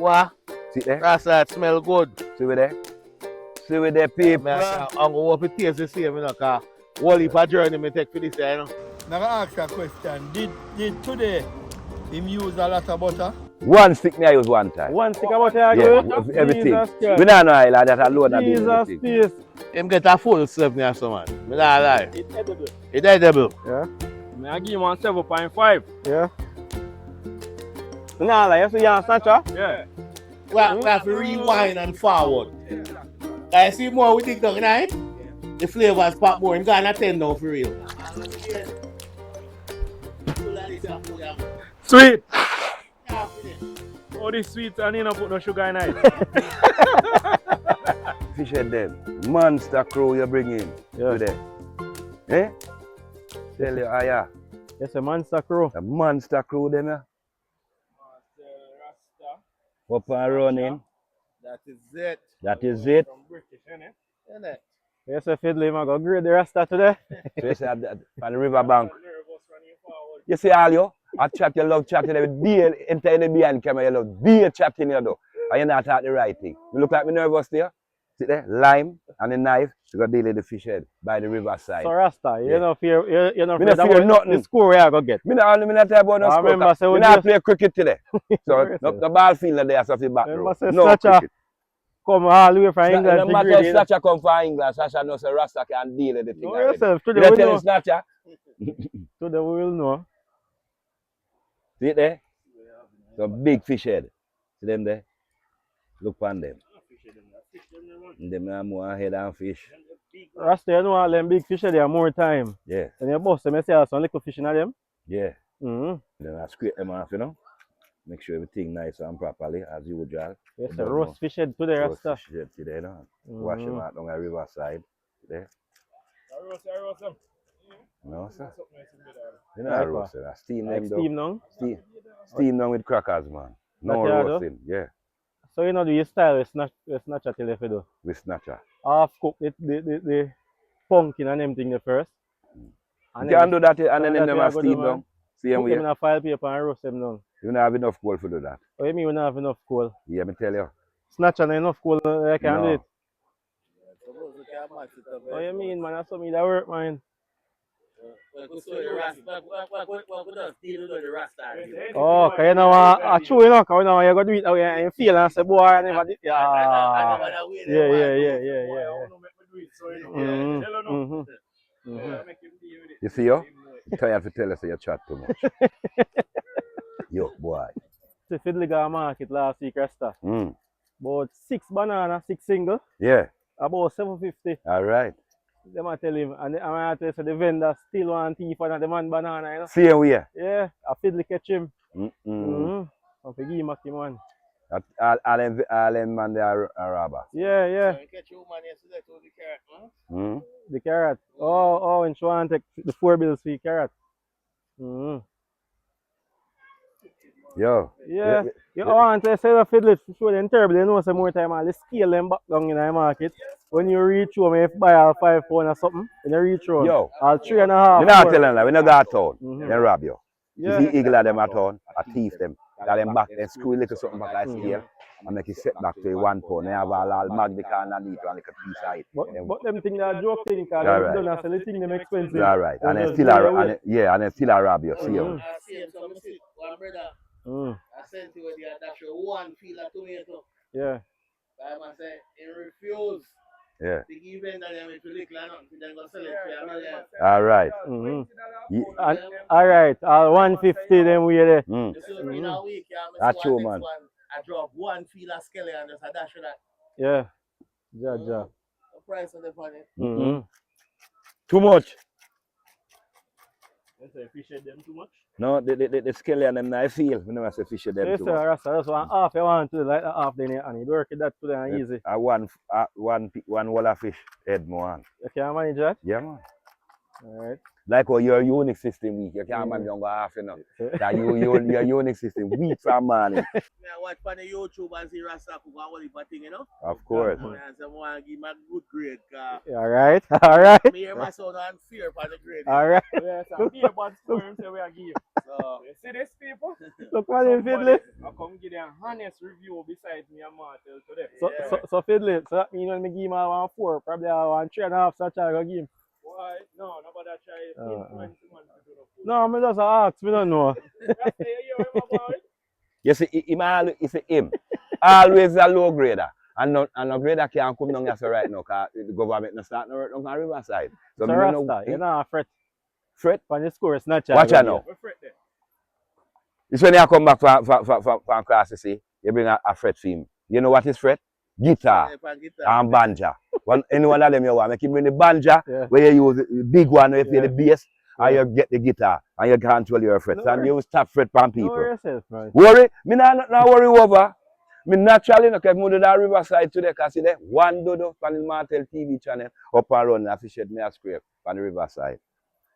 What? See there? Rasta smell good. See we there? See we there, people. I'm going to hope it tastes the same, you know, because whole heap of journey me take for this, you know. Now I ask a question. Did today him use a lot of butter? One stick me I use one time. One stick of butter, yeah, everything. Jesus Christ. We don't know oil, that a load of Jesus everything. peace. Him get a full serve now, so man. Me not lie. It's edible. It's edible. Yeah. I give him 7.5. Yeah. Nah, like you see you snatcher? Yeah. We have to rewind and forward. I see more we dig down, right? The flavors pop more. I'm gonna 10 now for real. Sweet. Oh, this sweet and you don't put no sugar in it. Fish head them. Monster crew you bring in. Yeah. Today. Eh? Tell you, yeah. It's a monster crew. A monster crew them, yeah. Up and running. That is it. That is it. From British, innit? Isn't it? Yes, a fiddly man go grade the Rasta today. So you say on the river bank. You see all you? I chat, you love chatting with beer, enter in the behind camera, you love beer chatting you do. And you're not at the right thing. You look like me nervous there. Sit there, lime and a knife, you got deal with the fish head by the riverside. So Rasta, you know fear you know Me no fear nothing. the score where I go get. Me not talk about no score. remember say Me we not just- play cricket today. So the ball field there so fi back row. Remember say No Snatcher cricket. come all the way from England No to matter grade if it. Snatcher come from England, Snatcher knows say Rasta can deal with the thing Know already. yourself, You today don't we tell know. him Snatcher? Today we will know. See it there? So big fish head. See them there? Look on them. Them have more head and fish. Rasta, you know all them big fish they have more time. Yeah, And you bust them, you see some little fish in them. yeah. Mm-hmm. Then I scrape them off, you know. Make sure everything nice and properly as usual. Yes, You a don't roast know. fish head today, Roast Rasta. fish head today, you know. Wash them out on the riverside. There. No, sir. You know, Right, roasted. I steam Like them though. steam now. Steam them with crackers, man. No That you do? roasting. Yeah, So you know do your style is snatch till if you do. with Snatcher. Half cook the pumpkin and them thing the first. You can do that and then that them you are go do, steam man. down. Same Put them in way. a file paper and roast them down. You don't have enough coal to do that. What you mean we don't have enough coal? Yeah, me tell you. Snatch and enough coal I can't do No. it. What you mean man? That's what me that work man. Oh, cause you know I true you know, cause you know you go do it away and you feel and say boy I never did. Yeah. Yeah. You see you? You tired to tell us you chat too much. Yo, boy. The fiddly got market last week, Rasta. About 6 banana, 6 single, Yeah, about 750. all right. Them I tell him, and I tell you, so the vendor still want thief and the man banana, you know. Same way. Yeah, I fiddly catch him. Mm-mm. I forgive him, man. All them man they are robber. Yeah. The carrot. Oh, and she want to take the 4 bills for the carrot. Yo. Yeah. You want to say the fiddle show them terrible, you know, some more time, I'll scale them back down in the market. When you reach home, if you buy all 5 pounds or something, when you reach home, Yo. all 3.5. You not telling them, we not go to town. They rob you. Yeah. You see eagle at them at town, I thief them. Got them back, then screw a little something back like scale. And make it set back to 1 pound. They have all magnica underneath and like a piece of it. But them things are joke thing, because All they right. don't sell the thing them expensive. All right. And then Just still give it a, away. and then still a rob you. See you. One brother, I sent you with the dash one feel of tomato. Yeah. I must say, he refused. Yeah. The event that they went to little and nothing, then go sell it for $1 million. All right. And, all right, 150 then we there. You see, in a week, That's true, man. I drop one feel of skelly and just a dash of that. Yeah. Ja. The price of the funny. Too much. You say fish head them too much? No, the skelly and them nice feel. We never say fish them Yes, too sir, much. Rasta, that's one half you want to like that half then and you work it that today and easy. One wall of fish head more on. You can manage that? Yeah, man. Alright. Like how your unit system weak. You can't man younger half, you know. That your unit system weak from morning. I watch on the YouTube and see Rasta cook and all the thing, you know. Of course. And someone give me a good grade. Alright. Alright. Me hear my son unfair for the grade. Alright. Yeah, so be a bad score him say we are give. So, You see this people? Look what him Fiddly. I come give them honest review besides me and Martel today. So Fiddly, so that means when me give him a 1-4, probably a 1.5, such I go give him. Why? No, nobody try influence man to do No, me just ask, me don't know. That's the you hear him about it? You see him. Always a low grader. And no grader can't come down here so right now because the government not start no work down on riverside. So me Rasta, know, you know fret. Fret? When the score is not Watch out now. We fret there. It's when you come back from class, you see, you bring a fret for him. You know what is fret? Guitar and banjo. Any one of them you want, make him bring the banjo, where you use the big one, where you play the bass, and you get the guitar, and you control your frets. And you stop fret from people. Worry yourself, man. Worry? Me not worry over. Me naturally, okay, move to that riverside today, because see there, one dodo from the Martel TV channel, up and run, and fish me a scrape on the riverside.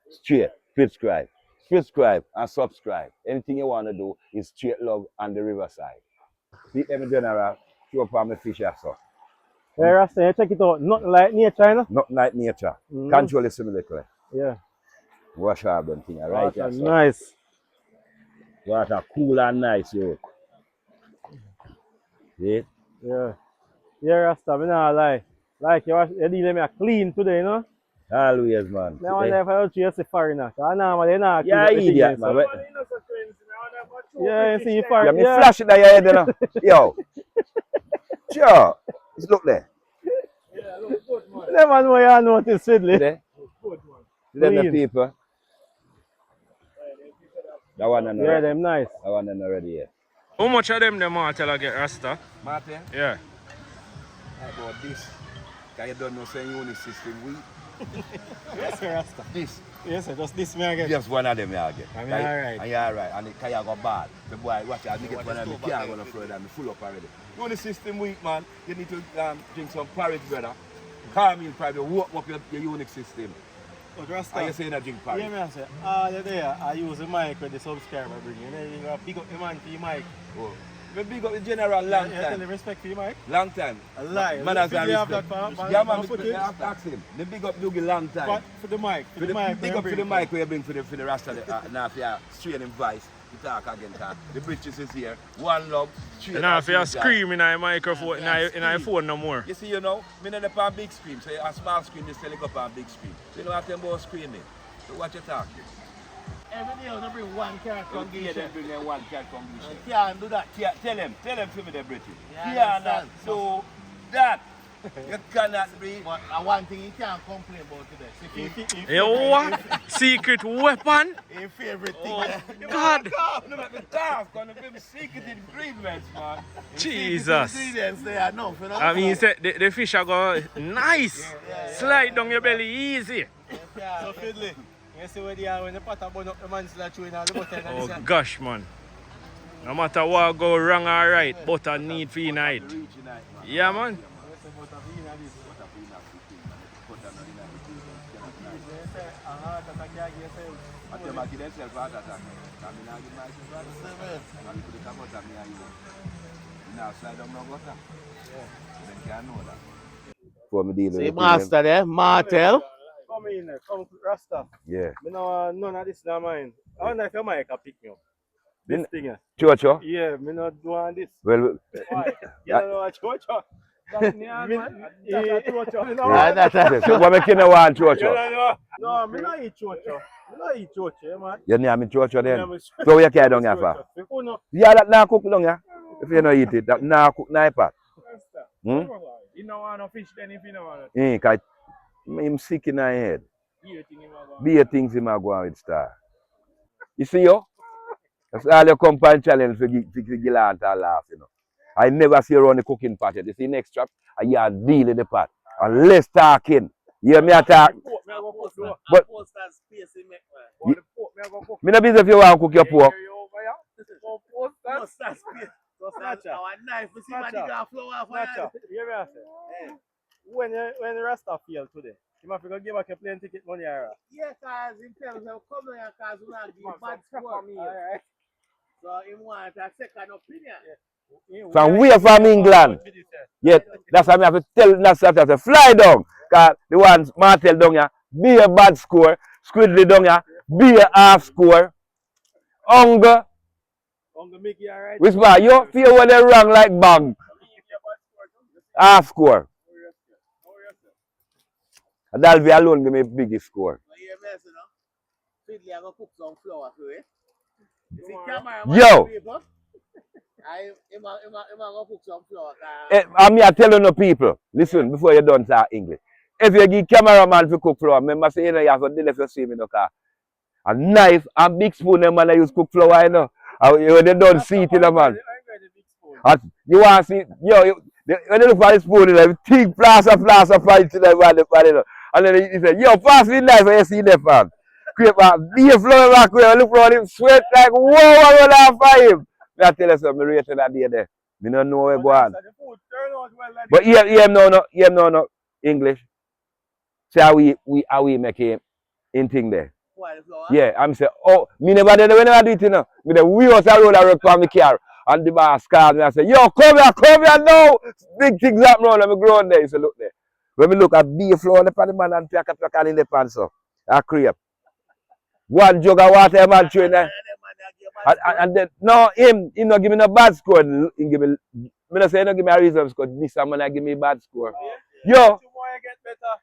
Straight, subscribe and subscribe. Anything you want to do is straight love on the riverside. See, every general, show up on the fish so. Hey Rasta, you check it out. Nothing like nature, you know? Nothing like nature. Control it similarly. Yeah. Wash out them things, right? Water nice. Water cool and nice, yo. See? Yeah. Yeah, Rasta, me not lie. Like you dealing me clean today, you know? Always, man. I wonder if I don't choose a foreigner. Because normally you not Yeah, idiot, man. Yeah, you see, Yeah, foreigner. me flash it at your head, you know. Yo. Sure. Just look there. Yeah, look good, man. Never know you notice, Fiddly. There. Good, man. Then the Clean. people. That one and Yeah, them nice. That one and already here. How much of them the Martel I get Rasta? Martin? Yeah. About this. Because you don't know saying unit system weak. Yes, sir, Rasta. This. Yes, sir, just this me again. Just one of them you get. And you're alright. And you're alright. And the car go bad. The boy, watch out, me get one of the car going to Florida and me full up already. Unit system weak, man. You need to drink some porridge, brother. Calm in probably, warm up your unit system. But Rasta, And you say that drink porridge. yeah, me I say, all the day I use the mic with the subscriber bring. You know, you gotta pick up the man for your mic. Oh. Me big up the general long You tell time. him respect for your mic? Long time. A lie. Man has a Fiddly have respect. that for Yeah, man, footage. I have to ask him. Me big up Dougie long time. But for the mic, For the mic. big where up for you the bring mic where you bring for the rest of the now for your straining voice to talk again. The British is here. One love. Straight Now if you and scream in a microphone, in a phone no more. You see, you know, me not up on big screen. So a small screen is selling up on big screen. So you don't have to about screaming. So what you talking? every day you bring one car from Yeah, they bring them one cat from You Gishon. can't do that. Tell them for me the British. Yeah, I Cannot understand. do that. You cannot be. But one thing you can't complain about today. You what? Secret weapon? Your favorite thing. Oh, God. No, make me cough. Gonna be secret ingredients, man. Jesus. Ingredients they are enough, you know. I mean, say, the fish are go nice. Slide down your belly easy. So Fiddly, you see where they are when the pot burn up the man still chewing all the butter in Oh the gosh, man. No matter what go wrong or right, butter need for night. Yeah, man. See, master there, Martel. Come in there, come Rasta. Yeah. Me no none of this na mine. I wonder if your mic can pick me up. This thing here. Chocho? Yeah, me not doing this. Well, Why? You don't know what chocho? That's chocho. so what make you know want chocho? No, me not eat chocho. Me not eat chocho, man. You name me chocho then? Me So you carry down here for? Before no. Yeah, that now cook down here. If you don't eat it, that now cook na pot. You don't want no fish then if you don't want it. Cause I'm sick in my head. Be a thing in my Be a things in my go on with star. You see yo? That's all your company challenge for Gilant and laugh, you know. I never see you run the cooking pot yet. You see next trap, and you are dealing the pot. And less talking. You hear me attack? But me not busy if you want to cook your pork. Our knife, we see what you got flow off. Hear me I say. When Rasta feel today, You have to go give back your plane ticket money, Ara. Yeah, because in terms of coming here, because we not give bad score. Alright. So he want a second opinion. From way from England. Yeah, that's why I have to tell Nassau to fly down. Because the ones Martel down here, be a bad score. Squidly down here, be a half score. Hunger. Uncle Mickey, alright. Which one? You feel when they wrong like bang. Half score. And that'll be alone give me biggest score. You mess, you know? Fiddly, I'm going to cook some flour for it. You see, camera, Yo! I'm going to cook some flour. I'm here telling the people, listen, before you don't talk English. If you give cameraman to cook flour, remember say, you know, you have to deal if you see me in the car. A knife and big spoon, them man, I use cook flour, you know. And they don't see it in the man. And you want to see, yo, when you look for the spoon, you know, thick plaster, fight to the man, you know. And then he said, yo, pass me the knife, and you see the fan. Creep back, be a flour back, I look for him, sweat like, whoa, I will have for him. I tell you something, I rate that day there. I don't know where go on. But here no, English. See how we make him in thing there. Yeah, I'm say, oh, me never do it, you know. Me the wheels I roll around for my car. And the boss called me and say, yo, come here now. Big things happen around, I'm growing there. He said, look there. When we look at beer flow on the pan, man, and pack in the pan, so I creep. One jug of water, a man train there. And then, no, him not give me no bad score. He give me, not say, he not give me a reason score. This man I give me bad score. Yo,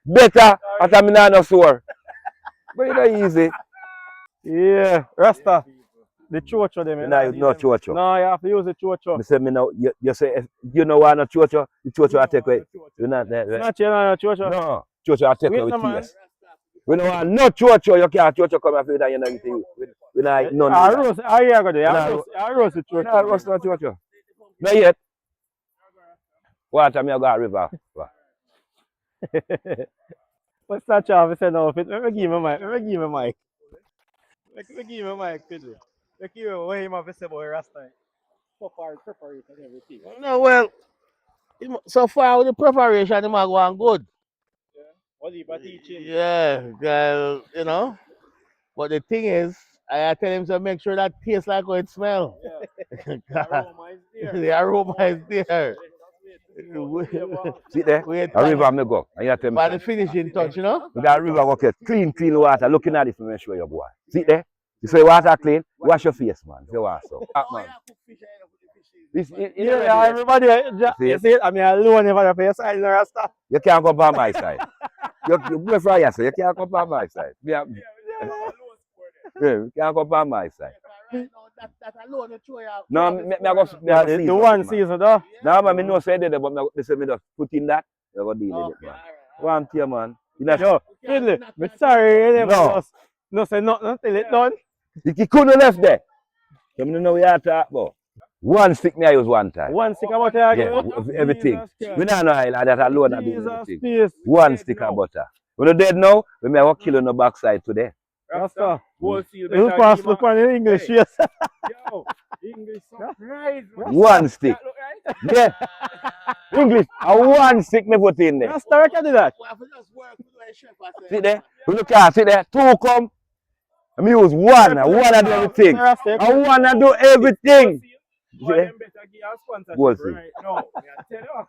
better, as I'm not sore. But it's not easy. Yeah, Rasta. The chocho them. No, no chocho. No, you have to use the chocho. I say, me now, you say, if you know why not chocho, the chocho I take away. You're not there. Right? Not no chocho. No, chocho I take away with man. tears. We don't want no chocho, you can't chocho come after that, you know, anything. We don't none of that. Roast, I hear go there. I roast the chocho. No, roast not chocho. Not yet. What time you go to river? What's that job? I said no, let me give him a mic. Let me give him a mic. Let me give him a mic, Fiddly. Let me give him what he have to say about Rasta. Preparation and everything. No, well, so far with the preparation, I'm going good. Yeah. What you teaching? Yeah, girl, you know. But the thing is, I tell him to make sure that tastes like how it smells. Yeah. The aroma is there. The aroma is there. See there? A river me go. And you tell me. By the finishing touch, you know? With that river, okay, clean water. Looking at it to make sure you boy. See there? You say water clean, wash your face, man. If you want so. Man. This, Yeah, everybody, you see it? I mean, alone never for your side, no Rasta. You can't come on my side. You go for your side. You can't come on my side. Yeah, you can't come on my side. That alone, you throw out. No, me go The one season, though. No, man, me no say that, but me say me just put in that. You go deal with it, man. One here, man. Yo, Fiddly, me sorry, No. No say nothing until it done. You couldn't left there. So me know what you talk about. One stick me I use one time. One stick of butter again? Yeah, everything. We don't know how that alone I do everything. Jesus, One stick of butter. When you dead now, we may have kill on the backside today. Rasta. Wholesale. You pass look on the English, yes. Yo, English surprise. One stick. Yeah. English. One stick me put in there. Rasta, I can do that. See there? We look at see there. Two come. I use one. One I do everything. One I do everything. Wholesale. Right now, I tell you.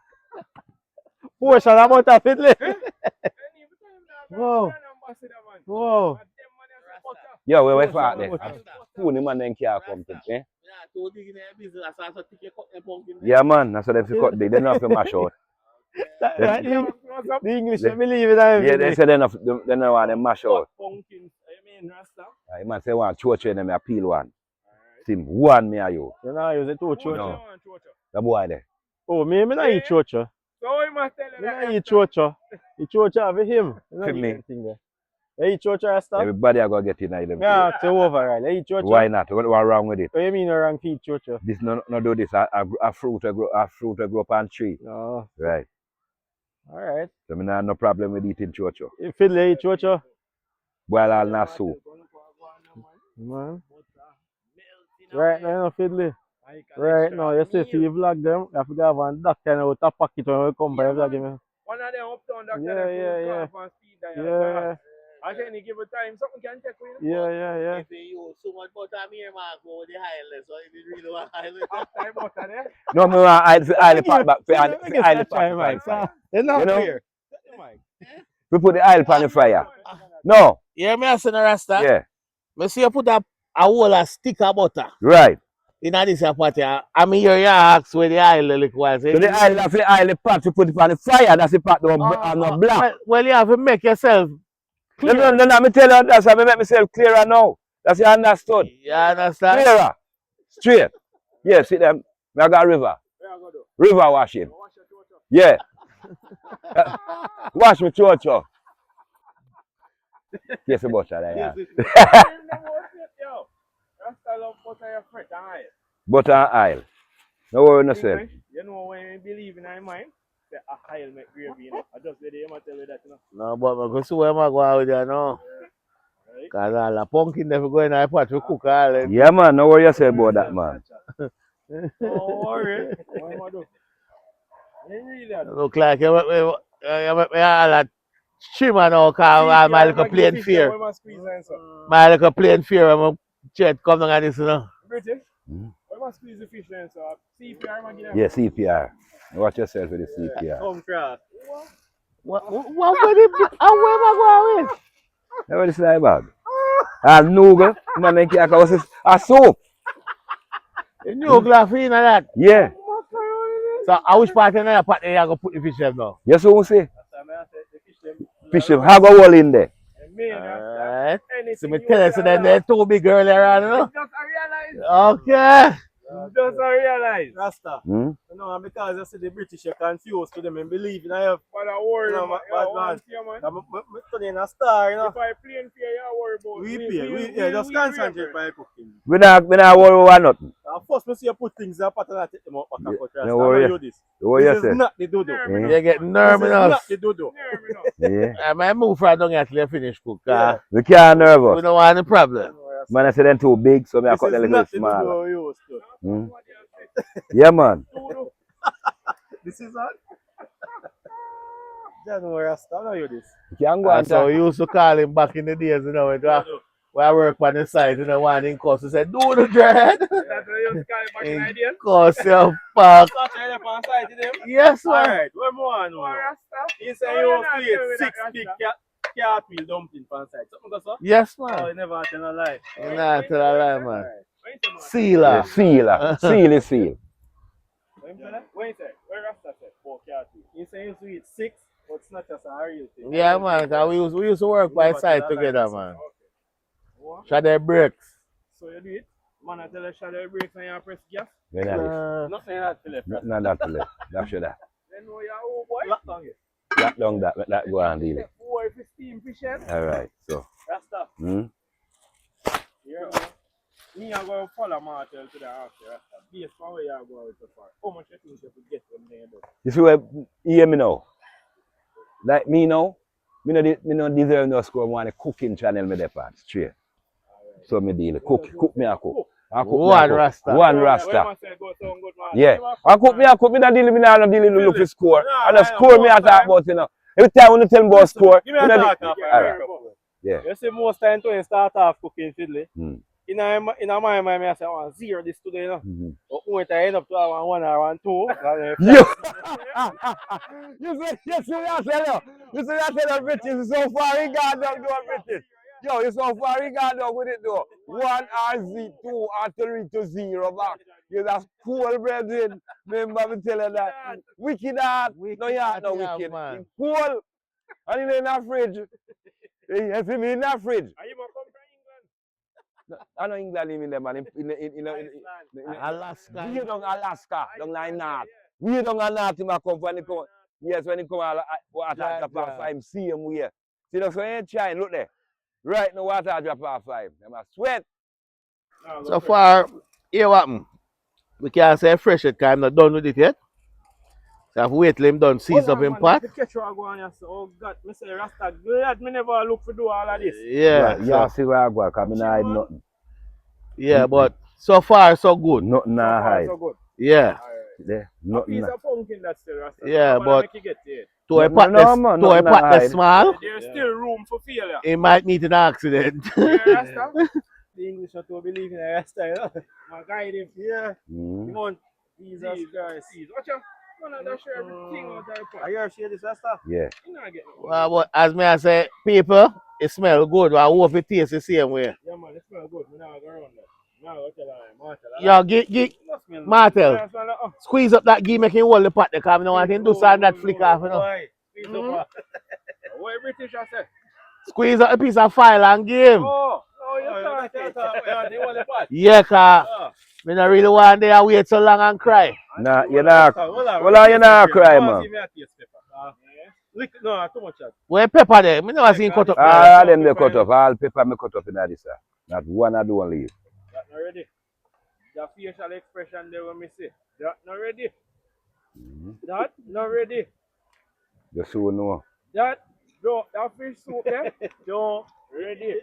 Portion of butter, Fiddly. Whoa. Whoa. Yo, where for there? Who the man then can't come to eh? Yeah, man. That's what they cut. They don't have to mash out. The English, they believe it. Yeah, they say they don't want to mash out. Pumpkins, I mean, Rasta. I man say one chocho and I peel one. Sim one me and you. You know, use it too, chocho. No. The boy there. Oh, me not eat chocho. So we must tell you Me that. not eat chocho. The chocho have him. For me. You eat chocho, Rasta? Everybody are going to get in there. Yeah, it's over, right? You eat chocho? Why not? What's wrong with it? What do you mean no wrong to eat chocho? This no do this. A fruit will grow up on tree. No. Right. Alright. So me no problem with eating chocho. You Fiddly eat chocho? Boil all na soup. Man. Right now, Fiddly. Right now, you see if you vlog them, you have to have one doctor and out of pocket when we come by vlogging. One of them uptown doctor Yeah, that yeah, could yeah. go off and speed dial. Yeah. And then he give a time, something can take with him. Yeah. If you use so much butter, me and Mark go with the highlands, so if you really want highlands. After him butter there. No, me want oil the pot back for oil the pot Try, on Mike. fire. It's not You know? fair. Mike. We put the oil on the fire. No. Yeah, me as a Rasta. Yeah. Me see you put a whole a stick of butter Right. in this pot here. I mean, you ask where the oil look was. So the oil of the oil the pot to put it on the fire. That's the pot not black. Well, you have to make yourself clear. No, me tell you that's how I make myself clearer now. That's you understood. You understand? Clearer. Straight. Yeah, see them. I got river. River washing. Yeah. Wash me chocho. Yes, the butter there. Yo, Rasta love butter your fresh and oil. Butter and oil. No worry, no say. You know when you believe in your mind, say a oil make gravy, you know. I just let him tell you that, you know. No, but I go see where I go with you now. Because all the pumpkin never go in the pot to cook all it. Yeah, man. No worry yourself about that, man. Don't worry. What am I do? You read that? Look like you make me all that trimmer now, because my little plain fear. My little plain fear, I'm going to come down and this, you know. British? I must squeeze the fish then, so CPR, man. Yeah, CPR. Watch yourself with the CPR. Come cross. What would it be? How where am I going with? Never this like bag. And noodle, man, make it a soup. You know, glassy in that. Yeah. So, I wish part in that pot there, you go put the fish there now. Yes, what we say? Fish them have a hole in there. Alright. So, me tell you, so then there's two big girls around, you know? Just I realize. Okay. Just I realize. Rasta. Hmm? No, because you see the British, you confused to them and believe in you. But I worry, No, man. man. Man. I'm turning a star, you know. If I play in fear, you worry about. We pay. Just concentrate by cooking. We not worry about nothing. First, we see you put things in the pot and I take them out back and forth. No worry. Do this. What This you is say? not the dodo. You get This is nervous. not the dodo. Yeah. I might move from down here till you finish cook. Yeah. We can't We nervous. don't want any problem. Man, I say them too big, so me I This cut is them a little not the smaller. dodo we used to. Hmm? Yeah, man. This is what? Don't worry, Rasta. I know you this. You can go And and so we used to call him back in the days, you know, when I work on the site, you know, one in course, he said, do the dread. That's what you call it back in the day. In course, your fuck. Start trying to find side to them. Yes, man. Alright, one more. You say you not create doing that, 6 big cartwheel dumpling pan side. Something like that? Yes, Oh, man. you never tell a lie. You know, tell a lie, man. Alright. Yeah, Sealer. seal. Seal is seal. When you say? Where Rasta say? 4 cartwheel. You say you sweet 6, but it's not just a real thing. Yeah, man, 'cause we used to work by side together, man. Shadow bricks. So you do it? Man, I tell you, shadow brakes and you press gas. When I live. Nothing that to left. Not that to left. That's sure that. Then know you're old boy. Lock down here. Lock down that. Let that go and deal it. Boy, if it's steam fishing. Alright, so. Rasta. Hmm? Yeah. Me, I'm going to follow Martel to the house. Based on where you're going so far. How much you think you could get from there, though? You see where you hear me now? Like me now, me no deserve no score. I want a cooking channel me there part straight. So me deal it. Cook me a cook. I cook me a One cook. Rasta. One Where Rasta. man say go sound good, man? Yeah. You I cook me not deal with look for score. Nah, And the nah, score me I most talk time- about, you know. Every time when you tell me about score, Give me a you know talk the- now. Alright. Yeah. You see most time when you start off cooking fiddly. Hmm. In my mind, I say I want 0 this today, you know. Mhm. But when I end up to have 1 or 1, 2, You see what I tell you? You see what I tell you, British? So far he got down to a British. Yo, you so far he got down with it though. 1 RZ, 2 or 3 to 0 back. You that's cool, brethren. Remember me tell you that. Wicked heart. No, yeah, no Yeah, wicked. man. He cool. And he in the fridge. You see me in the fridge. Are you going to come from England? I know England in there, man. Alaska. We don't Alaska, don't like north. We don't north him a come when he come. Yes, when he come water drop off 5, see him here. See that's why he ain't trying, look there. Right now water drop off 5. Them a sweat. So far, here what happened? We can't say fresh it, 'cause I'm not done with it yet. So I have to wait till him done season up in pot. The catch what I go on here, so, oh God, me say Rasta, glad me never look for do all of this. Yeah, Yeah, so, see where I go, because I don't hide nothing. yeah, but so far so good. Nothing I hide. So good. Yeah, There, A nothing. piece of pumpkin that's still Rasta. Yeah, I'm gonna but- make you get to it. To a No, pot, no, man, to a nothing pot to that's hide. small, There's still room for failure. he might meet an accident. Yeah, Rasta. The English not to believe in a Rasta, you know. My guide him. Yeah. Mm. Come on. Jesus Christ. Watch out. Man, I share everything out of the pot. Are you share this Rasta? Yeah. You not get no Well, but as me I say, people, it smell good. I hope it tastes the same way. Yeah, man, it smells good. We now go around that. Now go tell her, Martha. Yo, Martel, Yeah, smell like, oh. squeeze up that ghee, make him hold the pot. Because I don't want him to do something that flick off, you know. Why? Please don't. What British I say? Squeeze up a piece of file and give him. Oh, you thought Yeah, they want the pot. Yeah, cause me not really want they wait so long and cry. Nah, you're not. Well, you're not cry, man. No, too much. Where pepper there? Me never seen cut up there. Ah, them they cut off. All paper me cut off in this. Not one I don't leave. that not ready. The facial expression there when me say that not ready. That not ready. Just so you know. That bro, that fish soup there, don't ready.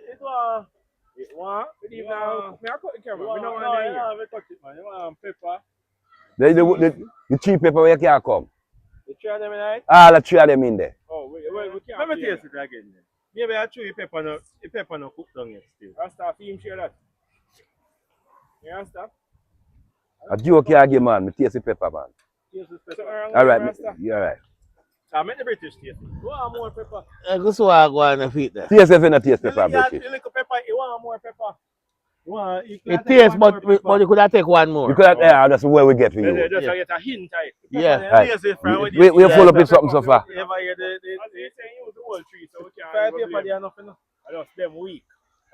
It want. Believe now. Me I cut the camera. Me no want to hear. We cut it, man. You want pepper? The cheap paper where you can't come. You try them in it? All the three of them in there. Oh, we can't. Let me taste it again. Maybe I chew the pepper no cook down yet still. Rasta, film share that. You Rasta? A joke you give, man. Me taste the pepper, man. Taste this So, pepper. All right, Rasta. you all right. I make the British taste. You want more pepper? Go so I go on the feet there. Taste if you not taste pepper, British. You little pepper, you want more pepper? You want, you It tastes, but you could have take one more. You could have, yeah, that's where we get for you. Just Yeah. get a hint, right? Yeah. Right. We full up with something so far. You ever hear As you say, use the whole tree, so we can't. five even paper blame. there enough enough? I just them weak.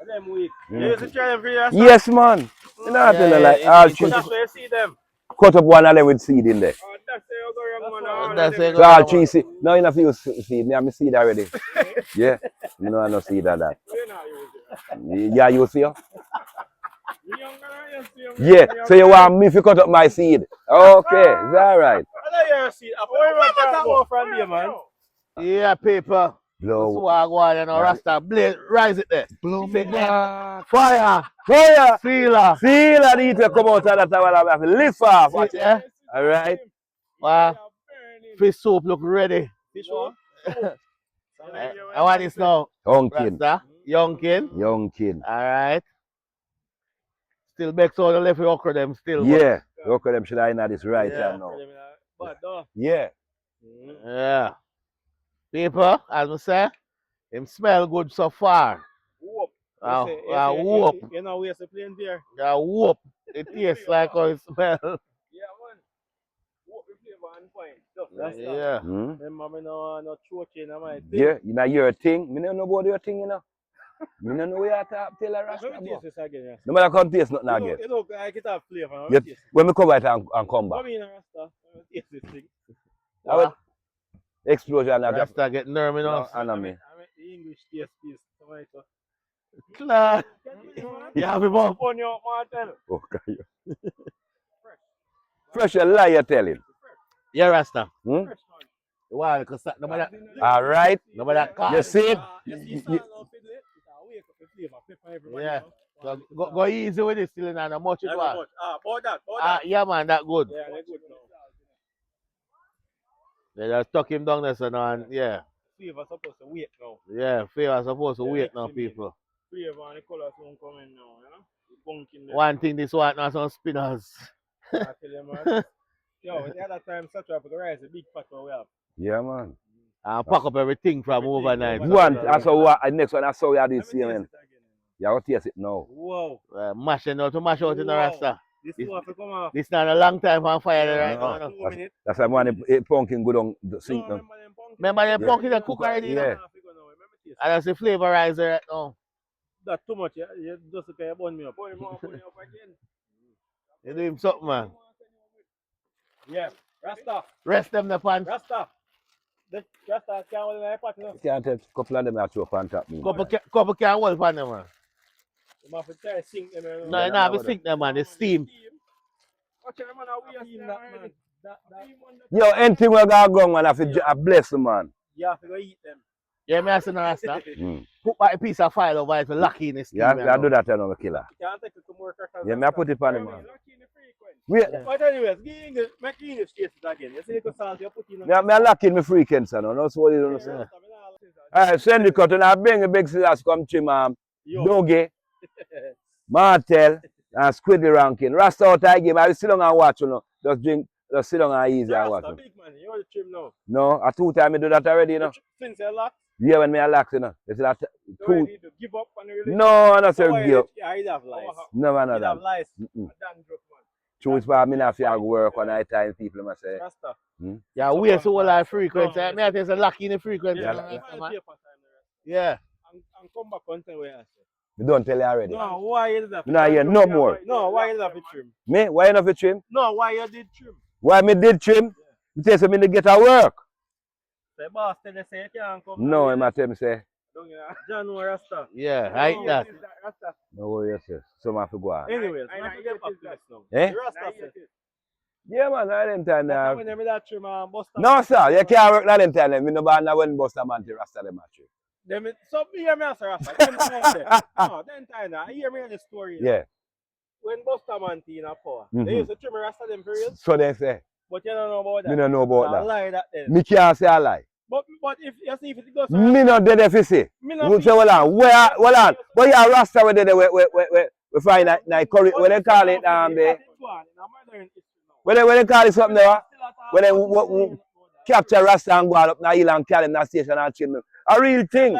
Them weak. Mm. You used to try them for your Yes, man. You know, I tell you, like, all three. That's where you see them. Cut up one of them with seed in there. Oh, that's the you go wrong, man. All of That's them. it. So all three seed. No, you don't feel seed. Me have me seed already. Yeah. You know, I no seed of that. You know, use it. Yeah, you see? You younger than you see them. Yeah. So you want me to cut up my seed? Okay, it's all right. I know you're a seed. Where that more from here, man? Yeah, paper. Blow. So I go on and Rasta blaze, rise it there. Blow Fit me there. back. Fire, Fire! sealer. Seal and eat to come out of that while I have to lift off. Watch it. Yeah. All right. Wow. Fish soup look ready. Fish one? I want this now. Youngkin. Rasta, youngkin. Youngkin. Alright. Still back so the left okra them still. Yeah. Look at them should I know this right Yeah. here now. But no. Yeah. Yeah. People, as I say, him smell good so far. Whoop. Whoop. You know, we have to play in there. Whoop. It tastes like how it smell. Yeah, man. Whoop the flavor and point. That's Yeah. Hmm? Remember, no choke in my thing. Yeah. You know your thing. Me don't know about your thing, you know. Me don't know where you talk tell a Rasta Let me about. taste this again, yeah. No matter come taste nothing again. You know, I get a flavor. You- When we come back and come back. Come in, Rasta. Let me taste this thing. I will- Explosion now. Rasta get nerve enough. I know me. I make the English taste piece. Tomato. Nah. You have him up. On your Martin. Okay. Fresh a lie you telling. Yeah, Rasta. Hmm? Why? Because nobody, All right. nobody call. You see it? Yeah. So go easy with this still and how much it was. About that. Yeah, man, that good. Yeah, they're good now. They just tuck him down there, so now, and yeah. Flavor supposed to wait now. Yeah, favor supposed to Yeah, wait now, mix him in. people. Flavor and the colors won't come in now, you know? The pumpkin there. One thing this one now some spinners. I tell you, man. Yo, the other time, such a rice, a big pot we have. Yeah, man. And pack up everything from Everything, overnight. overnight. One, I saw what next one I saw you do Let the me same taste man. it again. You have to taste it now. Wow. Mashing out to mash out in the Wow. rasta. This This- one have to come off. This not a long time on fire there right No. now. 2 minutes. That's why I want the pumpkin go down the sink now. Remember them pumpkin? Remember them Yeah. pumpkin that cook already? Yeah. Yeah. And that's the flavorizer right now. That's too much. You just okay, burn me up. Boy, more put it up again. You do him something, man. Yeah. Rasta. Rest them the pan. Rasta. The Rasta can't hold in my pot, no. You can't take a couple of them out to a pan top me. Couple can hold pan them, man. You have to try to sink them. No, you not have to sink them, man. The steam. Watch out, man. I Steam will that, that, man. man. That. Yo, anything we got going, man, I feel I bless the man. You have to go eat them. Yeah, me I say no rasta. Mm. Put back a piece of file over it to lock in the steam. Yeah, you I know. do that, you know, killer. You can't take it to more crackers. Yeah, me I put it on him, Lucky man. in the frequency. But anyways, make English taste it again. You see the salt you put in. Yeah, I'm locking my frequency now. No, so what you don't say. Alright, send the cut and I bring the big scissors come trim Doggy, Martel, and Squiddy ranking. Rasta out I game. I will sit down and watch, you know. Just sit down and easy and watch. Big man, you want to trim now? No, I 2 times I do that already, you know. Since you lock, Yeah, when me I lock, you know. It's that you need to give up on the relationship. No, I don't say give up. Yeah, he'd have lies. No, I know He'd have that. lies. Dandruff, man. True, it's why me not feel work on night time, people must say. Rasta. Yeah, we so all our frequency. Me I think it's a lucky in the frequency. Yeah. And come back on time where I say. Me don't tell you already. No, why is that? No, yeah, no more. No, why is that for trim? Me? Why you not for trim? No, why you did trim? Why me did trim? Me tell you me to get a work. The boss tell you say you can't come. No, he might tell me say. John or Rasta. Yeah, right that. No worry, yes. Some have to go on. Anyways, not to get back to this now. Eh? The Rasta said. Yeah, man, I didn't tell But when that trim Buster. No, sir, you can't work that time. Me no ban when Buster man to Rasta them match. Them so hear me as Rasta. No, then time now. Hear me the story. Yeah. When Buster man in a power, Mhm. they used to trim Rasta them for real. So they say. But you don't know about that. Me don't know about I that. lie that then. Me can't say a lie. But if you see if it goes Me not dead if you see. me You say, hold on, hold on. But yeah, Rasta we did we find that curry, what they call it, what they call it something there? When they capture Rasta and go up now hill and carry him that station and chill. A real thing.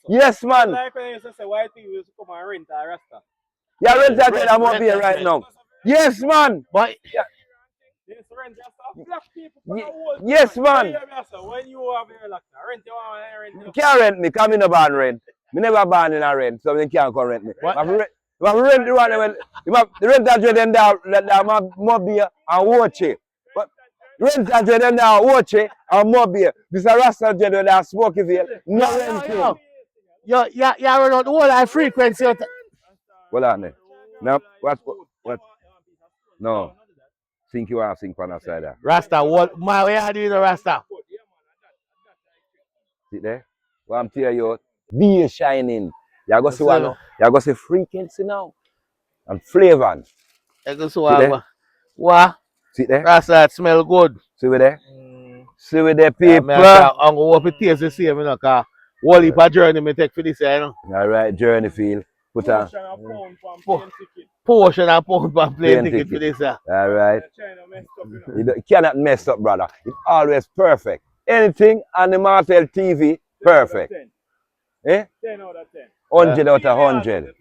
Yes, man. Like when you say white people used to come and rent a Rasta. Yeah, rent that thing I'm up here right now. Yes, man. But Yes, rent Rasta. Black people for the whole Yes, time. man. When you have your like rent you want to You can't rent me, because me no born rent. Me never born in a rent, so they can't come rent me. If I rent the one, the rent that you then down, let them mobile and watch it. But rent that you then down, watch it and mobile. This is a Rasta jet with a smoky veil. No rent. you run out the whole high frequency. Hold on there. No, what? No. Think you are think on the side there. Rasta, what my way are doing the Rasta? See there? What I'm telling you, be shining. You go see one now. You go see frequency now. And flavor. You go see what? See there? Rasta, it smell good. See we there? See we there, people. I'm going to taste the same, you know, because whole heap of journey me take for this, you know. Alright, journey feel. Put on. Portion and pound for plane ticket for this, Alright. You cannot mess up, brother. It's always perfect. Anything on the Martel TV, perfect. 10 out of 10. 100 out of 100.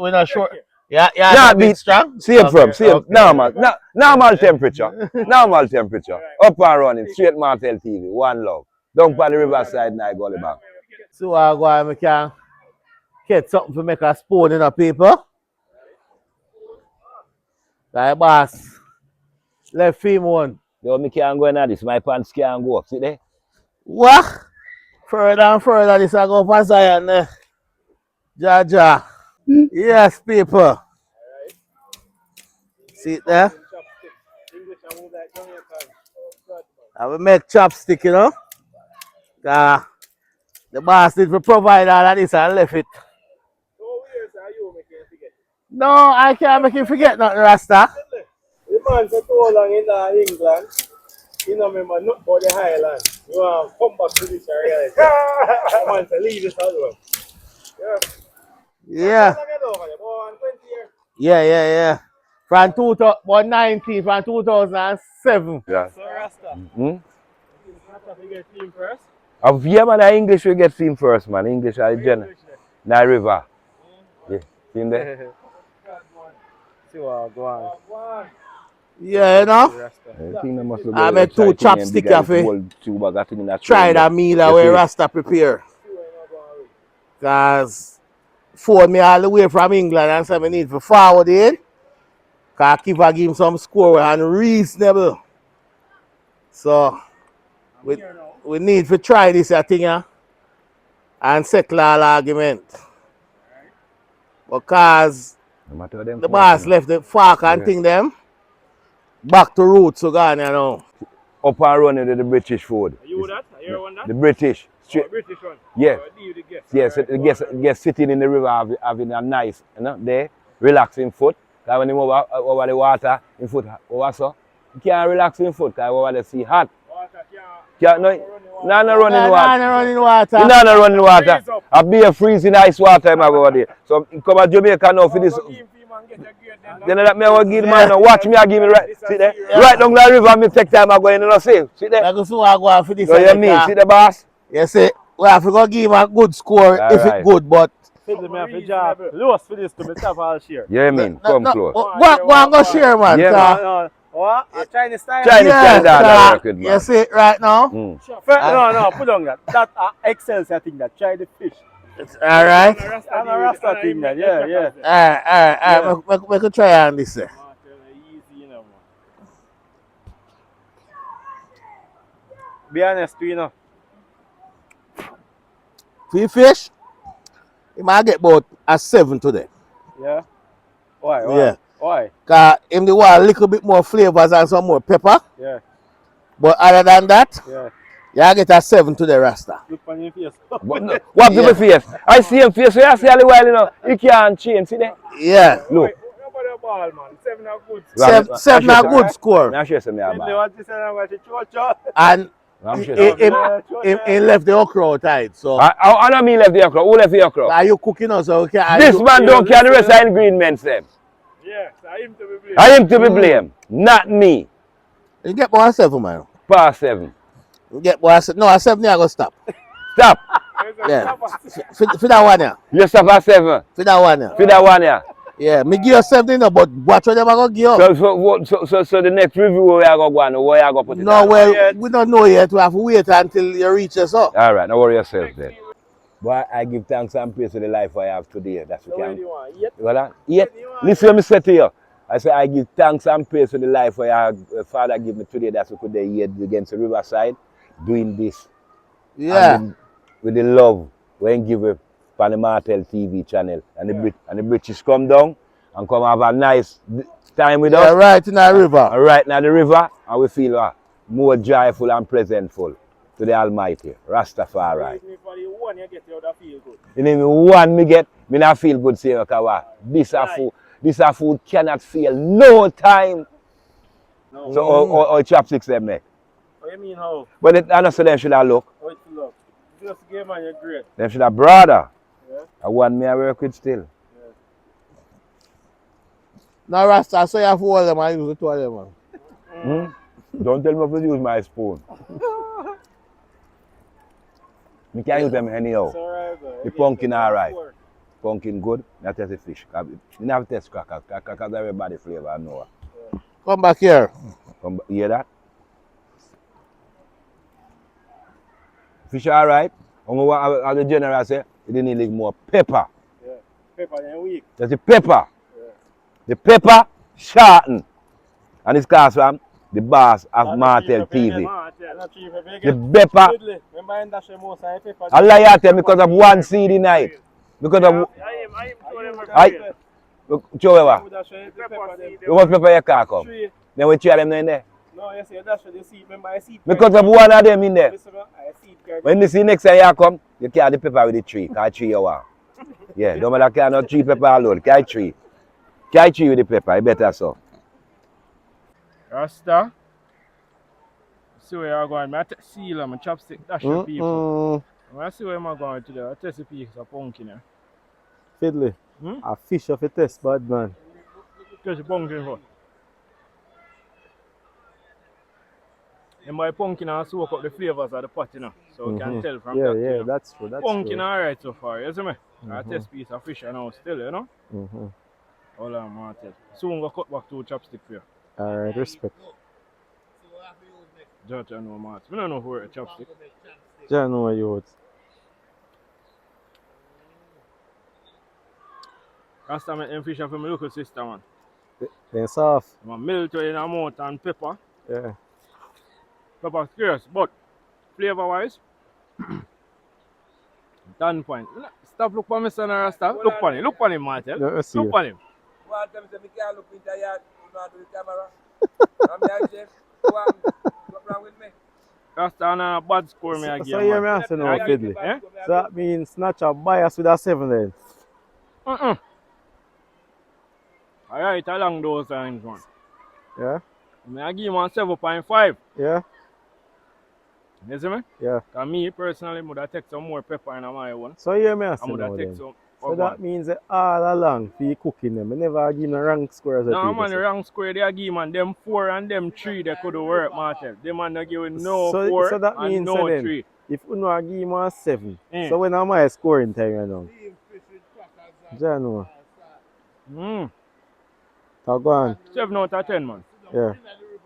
We're not sure. Yeah, be strong. Same from, same. Normal. Normal temperature. Normal temperature. Up and running. Straight Martel TV. One love. Down by the riverside, now go back. So I go and we can get something to make a spoon in a paper. Like boss. Left film one. Yo, me can't go in this. My pants can't go up. See there? What? Further and further, this I go for Zion. Jaja. Yes, people. See it there? I will make chopstick, you know. The boss did provide all of this and left it. No, I can't make him forget nothing, Rasta. The man for too long in England, you know, remember not about the Highland. You want to come back to this reality. The man to leave this as well. Yeah. Yeah. From 2019, from 2007. Yeah. So, Rasta, Hmm? you get team first? Yeah, man, English we get seen first, man. English I general. Na river. Yeah. See him there? See what go on. Yeah, you know. I make 2 chopsticks cafe. Try that meal where Rasta prepare. Because phone me all the way from England and say I need to forward it. Because Kiva give him some score and reasonable. So we need to try this thing and settle all argument. Because the boss left the fork and thing them. Back to roots so gone, you know. Up and running to the British food. Are you that? Are you on that? The British. Oh, British one? Yeah. Oh, deal the guest. Yes, the guest sitting in the river having a nice, you know, there, relaxing foot. Because when him over the water, his foot over so, he can't relax his foot because over the sea hot. Can't, no running water. No running water. He not running water. I be a freezing ice water him over there. So he come to Jamaica now for this. Then let me give the man now. Watch me, I give me right. See there? Right down the river, me take time I go in and I see. See there? Like so I go out for this. So you mean, see the boss? You see, we have to go give him a good score if it's good, but Fiddle me have to job close for this to me top all share. Yeah, mean, come close. Go and go share, man. Yeah, No. What? A Chinese style? Chinese style that work with, man. You see it right now? Mm. No, put on that. That excels, I think, that. Try the fish. Alright. I'm a Rasta thing, that. Yeah. Alright. We could try on this. Easy, you know, man. Be honest, you know. For fish, he might get about a 7 today. Yeah? Why? Yeah. Why? Because him the want a little bit more flavors and some more pepper. Yeah. But other than that, Yeah. you get a 7 to the Rasta. Look on your face. What do my face? I see him face, so you see all the while, you know. He can't change, see there? Yeah. Look. Nobody a ball, man. 7 a good. 7 a good score. I'm sure some me a Fiddle, ball. what you say now, what you chocho? And I'm sure. he left the okra outside. So I don't mean left the okra. Who left the okra? are you cooking also? Okay, This man don't care the rest of the ingredients, them. Yeah, so him to be blamed. I him to be blamed, not me. you get more 7, man. Past 7. You get more 7. No, a 7 I go stop. Stop. Yeah. For that one yeah. You stop at 7. For that one yeah. For that one, yeah. Yeah, me give you 7 no, but watch what them I go give you. So the next review where I go on, where I go put it No, on? well, we don't know yet. We have to wait until you reach us up. All right, no worry yourself then. But I give thanks and praise for the life I have today. That's what So I where do you want? Yet? Well, yet, listen what me say to you. I say I give thanks and praise for the life I have. Father give me today. That's what could they hear against the riverside, doing this. Yeah. And with the love when give it on the Martel TV channel. And the British come down and come have a nice time with us. Right in the river. Right now the river, and we feel more joyful and presentful to the Almighty, Rastafari. You know, one me get, me not feel good saying, okay, this a food cannot fail no time. No. So, or chopsticks them make. What you mean how? But I know so them should have look. How it look? Just game man, you're great. Them should have brother. Yeah. I want me I work with still. Now, Rasta, so you have to hold them and use the two of them, man. Don't tell me to use my spoon. Me can use them anyhow. It's alright, bro. The pumpkin alright. Pumpkin good, that is a fish. You don't have to taste crackers. Crackers everybody flavor, I know. Come back here. You hear that? Fish alright. As the general say, you didn't need more pepper. Yeah. Pepper and weak. That's the pepper. Yeah. The pepper shorten. And it's cause from the boss of Martel TV. The pepper. Remember in that most of the pepper. I lie at them because of one CD night. Because of Joe, you want pepper your car come. Then we try them in there. No, you see, that's what you see. Remember, I see. Because of one of them in there. Listen, I see. When you see next time you come, you carry the pepper with the tree. Carry tree you want. Yeah, don't matter carry no tree pepper alone. Carry tree. Carry tree with the pepper, you better so. Rasta. See where you're going. I seal them and chopstick dash the people. When I see where I'm going today, I test the piece of pumpkin here. Fiddly. A fish of a test, bad man. Catch the pumpkin for. And my pumpkin and soak up the flavors of the pot, you know. So you can tell from that. Yeah, you know. that's true. That's Pumpkin true. alright so far, you see me? I test piece of fish and now still, you know. Hold on, Martin. Soon go cut back 2 chopsticks for you. Alright, respect. Judge, I know, Martin. I don't know who a chopstick. Jah know you. Last time I ate fish for my local sister, man. Then soft. I'm melt in a mouth and pepper. Yeah. Pepper scarce, but flavor wise, 10 point. Stop look for me, son, Rasta. Look for him. Look for him, Martin. Let me see. Look for him. One time say me can't look into your the camera. I'm there, what's wrong with me? Rasta on a bad score me again. So hear me answer now, Fiddly. Eh? So that means Snatcher bias with a 7 then. I Right along those lines, man. Yeah? I give him a 7.5. Yeah? You see me? Yeah. Because me personally, I would have take some more pepper in my one. So you may I say would now have take then. some. So that means that all along for you cooking them, I never give no rank score as a No, people man, the say. wrong square they give, man. Them 4 and them 3 they could work, Martel. Them man not give no 4 So that and means so no then, 3. if you know give him a 7, Mm. so when am I scoring time right now? Jano. So go on. 7 out of 10, man. Yeah.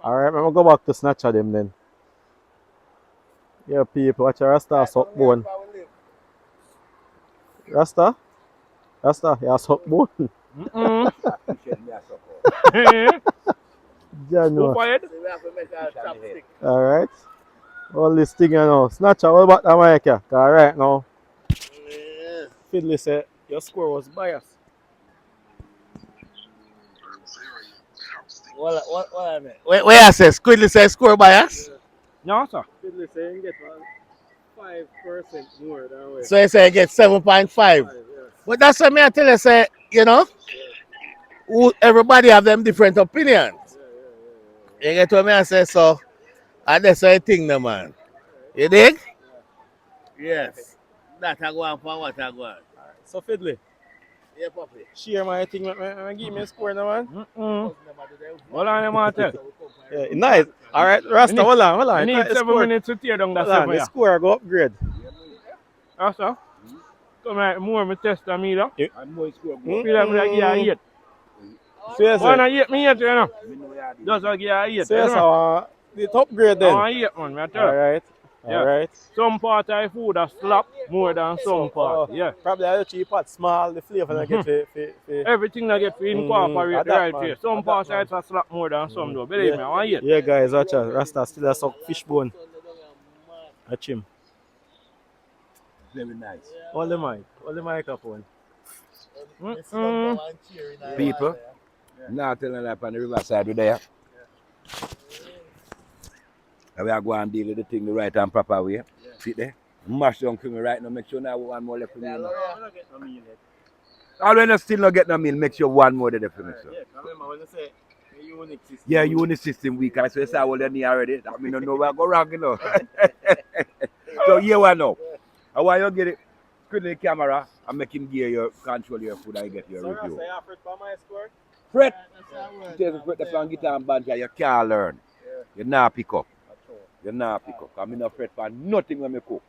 Alright, I'm gonna go back to snatcher them then. Yeah, people, watch your Rasta suck bone. Rasta? Rasta, you suck bone. Jano. Alright. All this thing you know. Snatcher, what about the mic here? Cause right now, Fiddly said your score was biased. What I mean? Where I say Squidly say score bias? No, sir. Fiddly said you get 5% more than we. So you say you get 7.5. Yeah. But that's what me I tell you, say, you know, everybody have them different opinions. You get what me I say, so, and that's what I think, no, man. You dig? Yes. That I go on for what I go on. So Fiddly, Yeah, puppy. share my thing, give me a score now, man. Hold on, Martel. Yeah, nice. Alright, Rasta, hold on. I need The 7 score- minutes to tear down that Hold on, 7. the Yeah. score go upgrade. That's all. Come like more me test than me, though. And more score Mm. Feel like I give you a 8. So you One say, a 8, me 8, you know. Just like give you a 8. so you say, the upgrade I then. want 8, man, I tell you. Alright, Yeah. alright. Some part of food are slap more than some part. Yeah. Probably a cheap pot, small, the flavor I get for. Everything I get to incorporate the adapt, right man. way. Some Adapt, parts man. are slap more than some though. Believe me, I want 8. Yeah, guys, watch out. Rasta still a suck fish bone. Watch him. Very nice. Hold the microphone. People, now telling that on the riverside, we're there. And we are going and deal with the thing the right and proper way. Sit there. Mash down for me right now. Make sure now one more left for me. Already still not get no meal. Make sure one more there for me, sir. Yeah, unit system week. I say all the knee already. That means no know where I go wrong, you know. So here we know. I want you to get it. Put the camera and make him gear your control your food and get your review. Fret. You take Fret the guitar and band you can't learn. You not pick up. You not pick up. I'm not fret for nothing when I cook.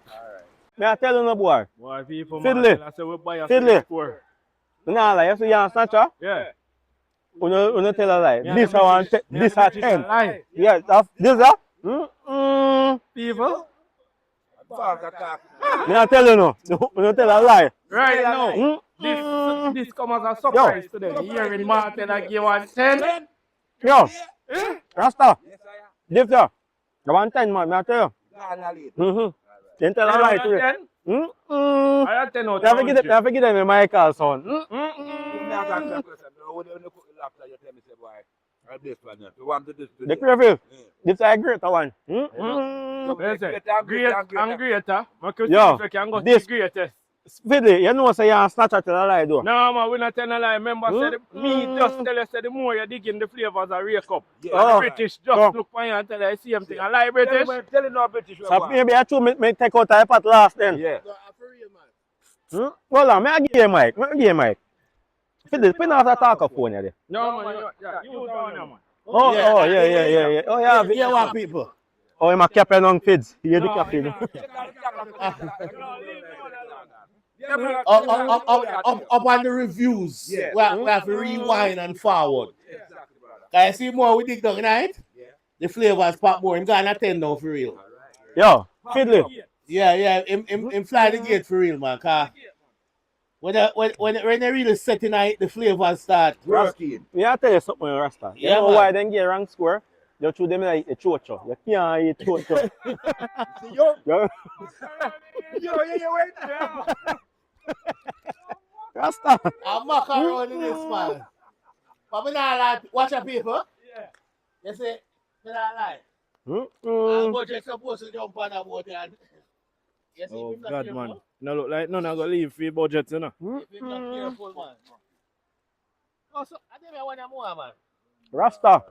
May I tell you no boy? Boy, people, Fiddly. man, I say we buy a Fiddly. score. Nah, like, you see you snatcher? Yeah. You tell a lie. Yeah, This the I want, British- this the at British 10. lie. Yeah, this People, May I tell you no? You tell a lie. right now, this come as a surprise today. Here in Martin, I give 1 10. Yo, Rasta, lift up. I want 10 man, may I tell you? You tell a lie today. 10? I have 10 out I forget them in my call son. The crayfish. This is a greater one. Great and greater. Yo, You can go this- to greatest. Fiddly, you know say you snatch at a lie though. No, man, we're not telling a lie. Remember, said me just tell you, say the more you dig in the flavors are rake up. Oh. British just look for you and tell you the same thing. I lie British. Tell you no British. So maybe I too me take out a pot last then. Yeah. Hold on, may I give you a mic? May I give you a mic? Fiddly, pin off the talker phone there. No, man, you down there, man. Oh, yeah. Oh, yeah. Yeah, what people? Oh, I'm a captain on kids. You're the captain. Up on the reviews. Yeah. We have to rewind and forward. Can you see more we dig down, right? The flavors pop more. I'm gonna 10 now for real. Yo, Fiddly. Yeah. Him fly the gate for real, man. Cause when they really set in the flavors start. Working. Me I tell you something, Rasta. You Yeah, know man. why they get rank score? You chew them like a chocho. You can't eat chocho. Yo. Rasta. I'm macaroni in this, man. But me not like, watch your people. Yeah. You see, me not like. I'm just supposed to jump on the boat and... You see, Oh, if you're not God, careful, man. No look like none of go leave free budgets, you know. If you're not careful, man. Rasta.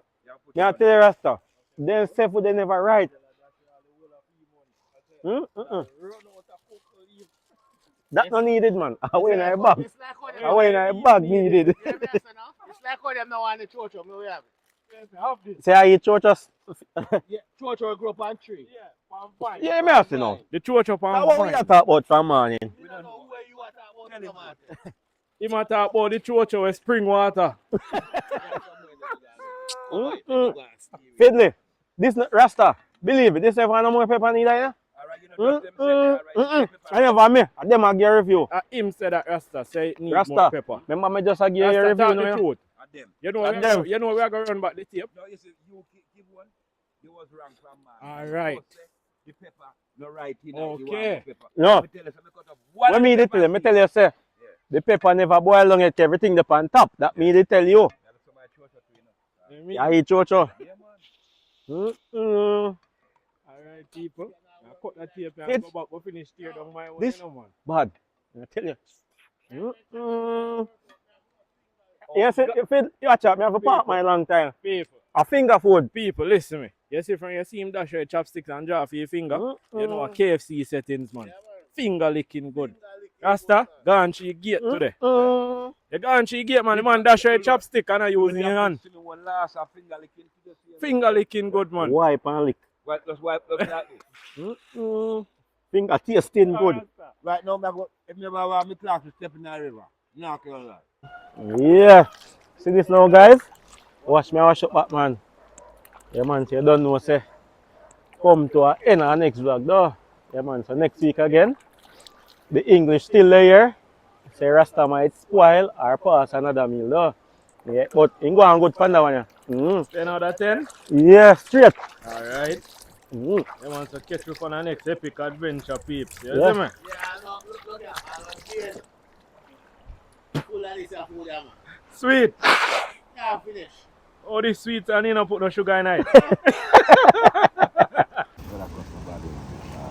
Me I tell you Rasta. Them say food they never right. That not needed, man. I went in a bag. I went in a bag needed. It's like how them now want the church of me we have it. Say I eat churches. Yeah, church will grow up on tree. Yeah, palm pine. Yeah, me have to know. The church up Now on what we fine. are talking about from morning? We don't know where you are talking about, man. He might talk about the church with spring water. Fiddly, this not Rasta. Believe it, this never no more pepper need I. I never me. I them a give a review. Him said that Rasta say it need Rasta. more pepper. Remember me just a give a Rasta review. talk No, the yeah? truth. At them. You know we are going to run back the tape. No, you see, you give one, you was wrong from man. All right. The pepper, no right in. Okay. No. Me tell you, so me cut off one Let me tell you, me tell you, say, the pepper never boil long yet, everything up on top. That me they tell you. I eat chocho. Yeah, man. All right, people. I cut that tape and It's- go back and finish tear down my way. This- You know, man. Bad. I tell you. Yes, if it, you watch out, me have a park my long time. People, A finger food. people, listen to me. You see from you see him dash your chopsticks and draw for your finger. You know a KFC settings, man. Finger licking good. Rasta, go on to your gate today. You go on to your gate, man. The man dash your chopstick and I use in your hand. One last finger licking. Finger licking good, man. Wipe and lick. Just wipe up that. Finger tasting good. Right now, if you ever want me class to step in the river, North Carolina. Yeah. See this now, guys? Watch me wash up back, man. Yeah, man. So you don't know, say. Come to an end of our next vlog, though. Yeah, man. So next week again, the English still there. Say Rasta might spoil or pass another meal, though. Yeah, but in go on good for that one, yeah. 10 out of 10. Yeah, straight. Alright. You want to catch up on the next epic adventure, peeps. You Yeah. see me? Yeah, look at that. Full of this food, man. Sweet. Yeah, finish. Oh, this sweet and you don't put no sugar in it.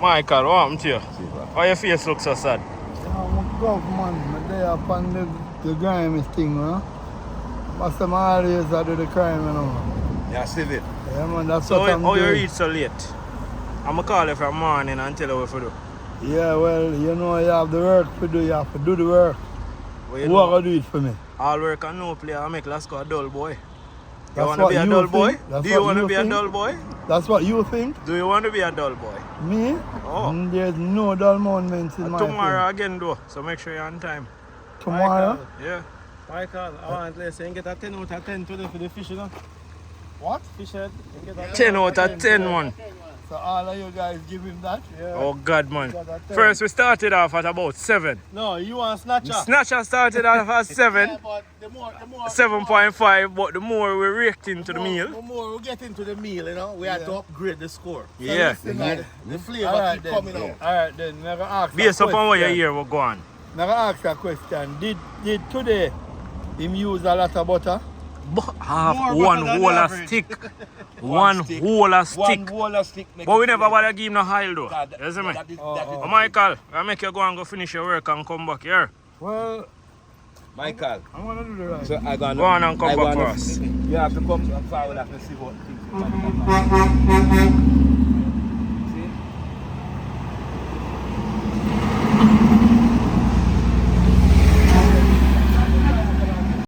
Michael, what happened to you? Why your face looks so sad? I'm man. I'm there upon the grimy thing, man. But I'm always do the crime, you know. Yeah, civil. Yeah, man, that's So what I'm how you doing. reach so late? I'm going to call you from morning and tell you what to do. Yeah, well, you know, you have the work to do. You have to do the work. What Who you are do? going to do it for me? All work and no play, I make Lasco a dull boy. You That's want to what be a you dull think? boy? That's Do you what want to you be a think? dull boy? That's what you think? Do you want to be a dull boy? Me? Oh. There's no dull moments in my Tomorrow thing. again though, so make sure you're on time. Tomorrow? Yeah. Michael, I want to say, get a 10 out of 10 today for the fish, you know. What? Fish head. 10 out of 10, man. So all of you guys give him that? Yeah. Oh God, man. First we started off at about 7. No, you want snatcher. Snatcher started off at 7. Yeah, but the more 7.5, but the more we react into the meal. The more we get into the meal, you know, we have to upgrade the score. So Yeah. listen, man, the flavor Alright keep coming then. out. Alright then, never ask Based a upon what you question. hear, we're going. Never ask a question. Did today him use a lot of butter? Half More one butter than whole the a average. stick. One stick. whole a stick. One wall of stick. But we never bother give him no oil though. God, You see me? that is Oh, Michael, I make you go and go finish your work and come back here. Well, Michael. I'm gonna do the right. So I gonna Go on and come I back gonna- for us. You have to come forward and see what things.